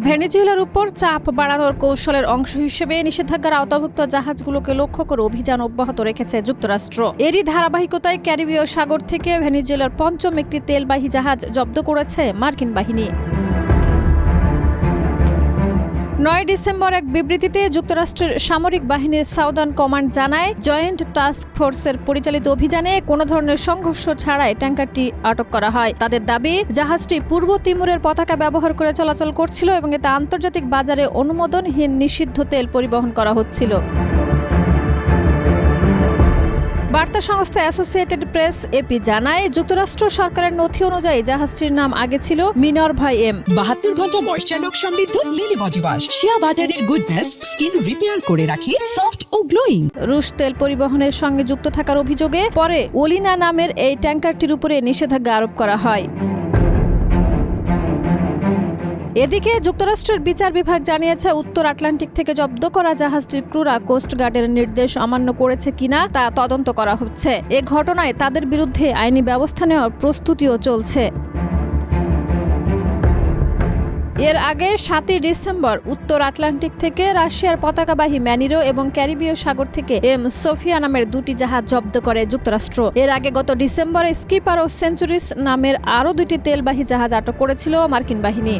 ভেনেজুয়েলার উপর চাপ বাড়ানোর কৌশলের অংশ হিসেবে নিষেধাজ্ঞার আওতাভুক্ত জাহাজগুলোকে লক্ষ্য করে অভিযান অব্যাহত রেখেছে যুক্তরাষ্ট্র। এরই ধারাবাহিকতায় ক্যারিবীয় সাগর থেকে ভেনেজুয়েলার পঞ্চম একটি তেলবাহী জাহাজ জব্দ করেছে মার্কিন বাহিনী। 9 ডিসেম্বর এক বিবৃতিতে যুক্তরাষ্ট্রের সামরিক বাহিনীর সাউদার্ন কমান্ড জানায়, জয়েন্ট টাস্ক ফোর্সের পরিচালিত অভিযানে কোনো ধরনের সংঘর্ষ ছাড়াই ট্যাঙ্কারটি আটক করা হয়। তাদের দাবি, জাহাজটি পূর্ব তিমুরের পতাকা ব্যবহার করে চলাচল করছিল এবং এতে আন্তর্জাতিক বাজারে অনুমোদনহীন নিষিদ্ধ তেল পরিবহন করা হচ্ছিল। বার্তা সংস্থা অ্যাসোসিয়েটেড প্রেস এপি জানায়, যুক্তরাষ্ট্র সরকারের নথি অনুযায়ী জাহাজটির নাম আগে ছিল মিনারভা এম। 72 ঘন্টা ময়েশ্চার লক সমৃদ্ধ লিলি বডিওয়াশ শিয়া বাটারের গুডনেস স্কিন রিপেয়ার করে রাখে সফট ও গ্লোয়িং। রুশ তেল পরিবহনের সঙ্গে যুক্ত থাকার অভিযোগে পরে ওলিনা নামের এই ট্যাঙ্কারটির উপরে নিষেধাজ্ঞা আরোপ করা হয়। এদিকে যুক্তরাষ্ট্রের বিচার বিভাগ জানিয়েছে, উত্তর আটলান্টিক থেকে জব্দ করা জাহাজটির ক্রুরা কোস্টগার্ডের নির্দেশ অমান্য করেছে কিনা তা তদন্ত করা হচ্ছে। এ ঘটনায় তাদের বিরুদ্ধে আইনি ব্যবস্থা নেওয়ার প্রস্তুতিও চলছে। এর আগে 7 ডিসেম্বর উত্তর আটলান্টিক থেকে রাশিয়ার পতাকাবাহী ম্যানিরো এবং ক্যারিবীয় সাগর থেকে এম সোফিয়া নামের 2টি জাহাজ জব্দ করে যুক্তরাষ্ট্র। এর আগে গত ডিসেম্বরে স্কিপার ও সেঞ্চুরিস নামের আরও 2টি তেলবাহী জাহাজ আটক করেছিল মার্কিন বাহিনী।